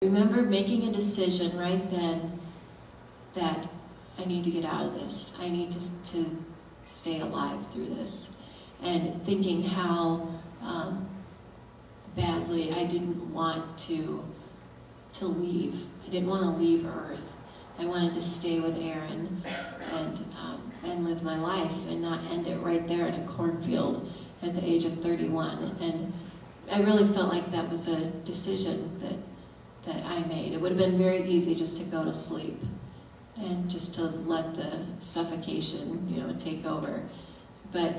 I remember making a decision right then that I need to get out of this. I need to stay alive through this. And thinking how badly I didn't want to leave. I didn't want to leave Earth. I wanted to stay with Aaron and live my life and not end it right there in a cornfield at the age of 31. And I really felt like that was a decision that I made. It would have been very easy just to go to sleep and just to let the suffocation, take over. But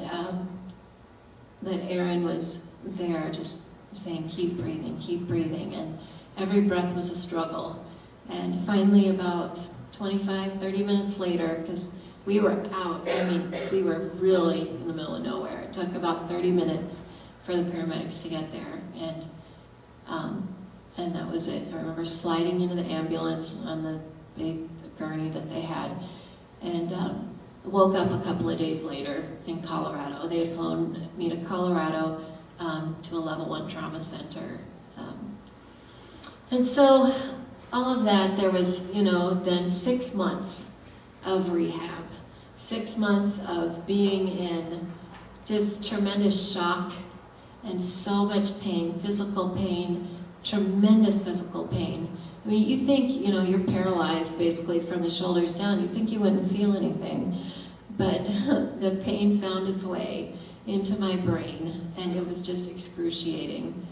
that Aaron was there just saying, keep breathing, and every breath was a struggle. And finally, about 25, 30 minutes later, because we were out, we were really in the middle of nowhere. It took about 30 minutes for the paramedics to get there, and that was it. I remember sliding into the ambulance on the big gurney that they had, and woke up a couple of days later in Colorado. They had flown me to Colorado to a level 1 trauma center. And so all of that, there was, then 6 months of rehab, 6 months of being in just tremendous shock and so much pain, physical pain, tremendous physical pain. You think, you're paralyzed basically from the shoulders down. You think you wouldn't feel anything. But the pain found its way into my brain, and it was just excruciating.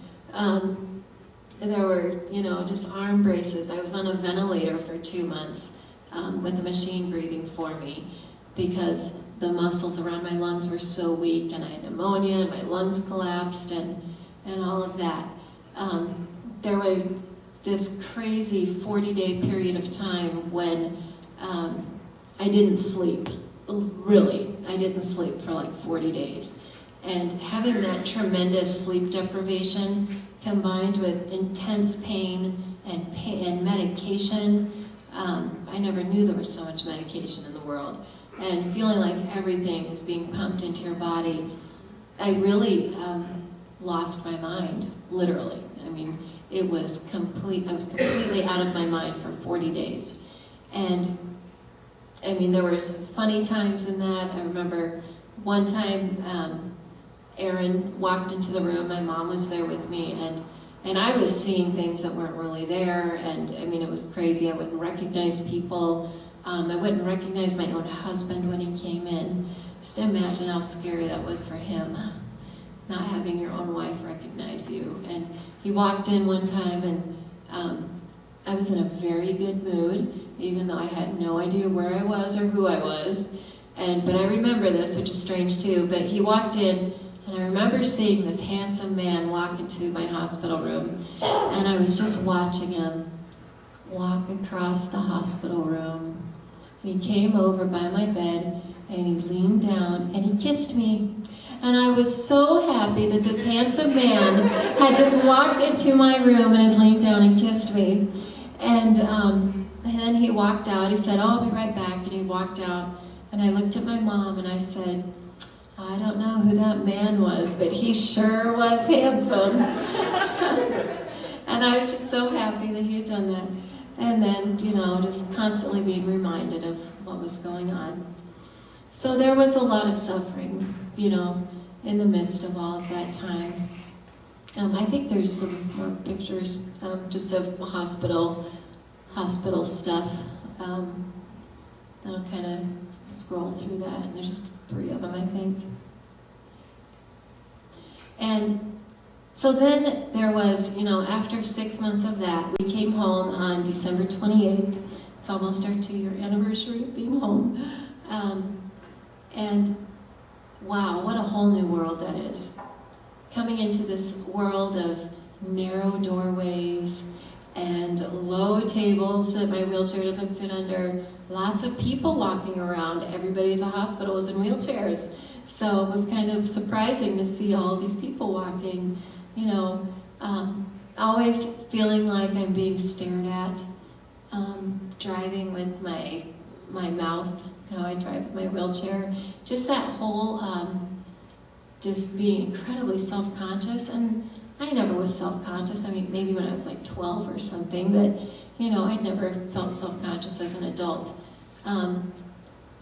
There were, just arm braces. I was on a ventilator for 2 months with a machine breathing for me because the muscles around my lungs were so weak, and I had pneumonia, and my lungs collapsed, and all of that. There was this crazy 40-day period of time when I didn't sleep. Really, I didn't sleep for like 40 days. And having that tremendous sleep deprivation combined with intense pain and medication, I never knew there was so much medication in the world. And feeling like everything is being pumped into your body, I really lost my mind, literally. It was complete. I was completely out of my mind for 40 days. And there was funny times in that. I remember one time Aaron walked into the room. My mom was there with me, and I was seeing things that weren't really there. And it was crazy. I wouldn't recognize people. I wouldn't recognize my own husband when he came in. Just imagine how scary that was for him, not having your own wife recognize you. And he walked in one time, and I was in a very good mood, even though I had no idea where I was or who I was. But I remember this, which is strange too, but he walked in, and I remember seeing this handsome man walk into my hospital room, and I was just watching him walk across the hospital room. And he came over by my bed, and he leaned down, and he kissed me. And I was so happy that this handsome man had just walked into my room and had leaned down and kissed me. And then he walked out. He said, "Oh, I'll be right back." And he walked out. And I looked at my mom and I said, "I don't know who that man was, but he sure was handsome." And I was just so happy that he had done that. And then, just constantly being reminded of what was going on. So there was a lot of suffering, in the midst of all of that time. I think there's some more pictures just of hospital stuff. I'll kind of scroll through that, and there's just 3 of them, I think. And so then there was, after 6 months of that, we came home on December 28th. It's almost our 2-year anniversary of being home. And wow, what a whole new world that is. Coming into this world of narrow doorways and low tables that my wheelchair doesn't fit under, lots of people walking around. Everybody at the hospital was in wheelchairs. So it was kind of surprising to see all these people walking, always feeling like I'm being stared at, driving with my mouth, how I drive with my wheelchair. Just that whole, just being incredibly self-conscious. And I never was self-conscious. I mean, maybe when I was like 12 or something, but, you know, I'd never felt self-conscious as an adult.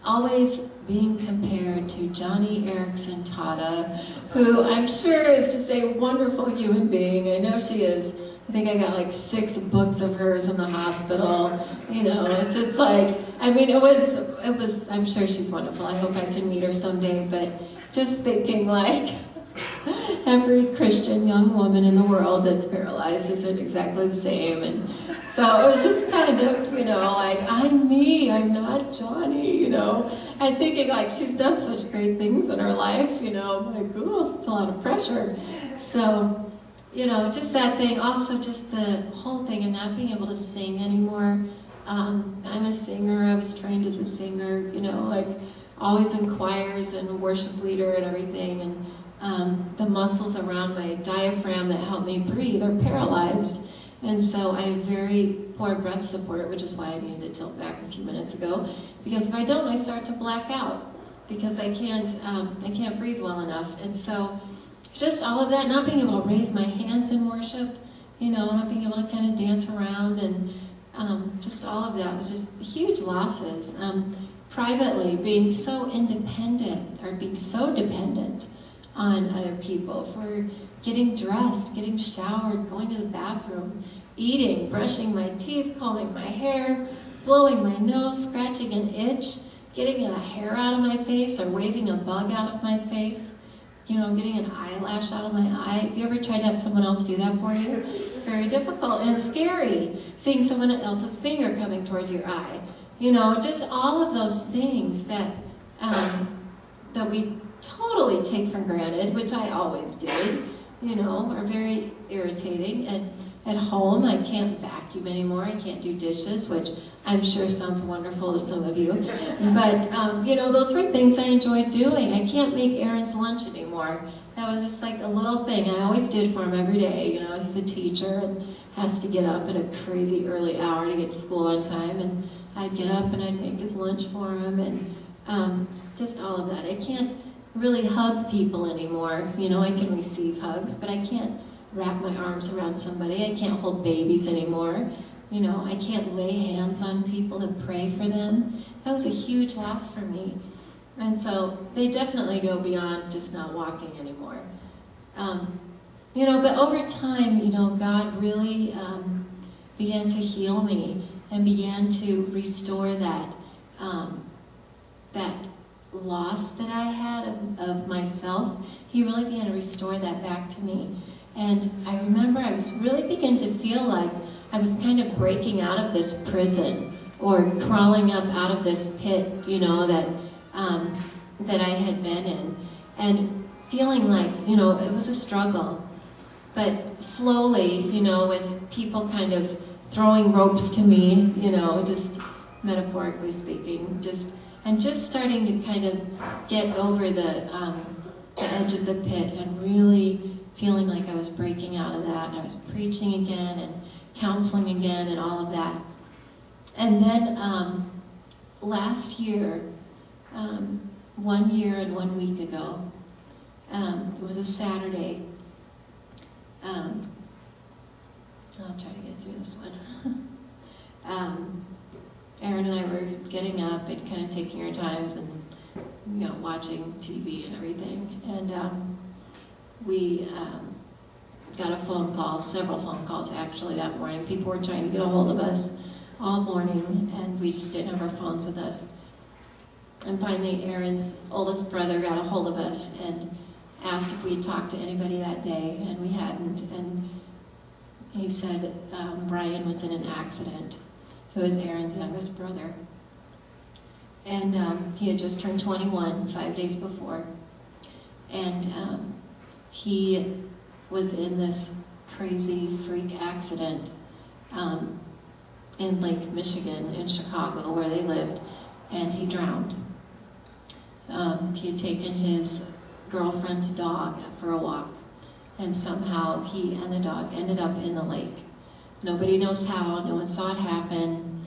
Always being compared to Johnny Erickson Tata, who I'm sure is just a wonderful human being. I know she is. I think I got like 6 books of hers in the hospital. You know, it's just like, I mean, it was, I'm sure she's wonderful. I hope I can meet her someday, but just thinking like, every Christian young woman in the world that's paralyzed isn't exactly the same. And so it was just kind of, you know, like, I'm me, I'm not Johnny, you know. And thinking like, she's done such great things in her life, you know, I'm like, ooh, it's a lot of pressure. So, you know, just that thing, also just the whole thing of not being able to sing anymore. I'm a singer, I was trained as a singer, you know, like always in choirs and worship leader and everything. And the muscles around my diaphragm that help me breathe are paralyzed. And so I have very poor breath support, which is why I needed to tilt back a few minutes ago. Because if I don't, I start to black out because I can't breathe well enough. And so just all of that, not being able to raise my hands in worship, you know, not being able to kind of dance around, and just all of that was just huge losses. Privately, being so independent, or being so dependent on other people for getting dressed, getting showered, going to the bathroom, eating, brushing my teeth, combing my hair, blowing my nose, scratching an itch, getting a hair out of my face or waving a bug out of my face, you know, getting an eyelash out of my eye. Have you ever tried to have someone else do that for you? It's very difficult and scary, seeing someone else's finger coming towards your eye. You know, just all of those things that that we totally take for granted, which I always did, you know, are very irritating. And at home, I can't vacuum anymore. I can't do dishes, which I'm sure sounds wonderful to some of you. But, you know, those were things I enjoyed doing. I can't make Aaron's lunch anymore. That was just like a little thing I always did for him every day. You know, he's a teacher and has to get up at a crazy early hour to get to school on time. And I'd get up and I'd make his lunch for him, and just all of that. I can't really hug people anymore. You know, I can receive hugs, but I can't wrap my arms around somebody. I can't hold babies anymore. You know, I can't lay hands on people to pray for them. That was a huge loss for me. And so they definitely go beyond just not walking anymore. You know, but over time, you know, God really began to heal me and began to restore that that loss that I had of myself. He really began to restore that back to me. And I remember I was really beginning to feel like I was kind of breaking out of this prison, or crawling up out of this pit, you know, that that I had been in, and feeling like, you know, it was a struggle. But slowly, you know, with people kind of throwing ropes to me, you know, just metaphorically speaking, just starting to kind of get over the edge of the pit, and really feeling like I was breaking out of that, and I was preaching again and counseling again and all of that. And then last year, 1 year and 1 week ago, it was a Saturday. I'll try to get through this one. Aaron and I were getting up and kind of taking our times and, you know, watching TV and everything. And we got a phone call, several phone calls actually that morning. People were trying to get a hold of us all morning, and we just didn't have our phones with us. And finally, Aaron's oldest brother got a hold of us and asked if we had talked to anybody that day, and we hadn't. And he said Brian was in an accident, who is Aaron's youngest brother. And he had just turned 21 5 days before. And he was in this crazy freak accident in Lake Michigan in Chicago, where they lived, and he drowned. He had taken his girlfriend's dog for a walk, and somehow he and the dog ended up in the lake. Nobody knows how, no one saw it happen.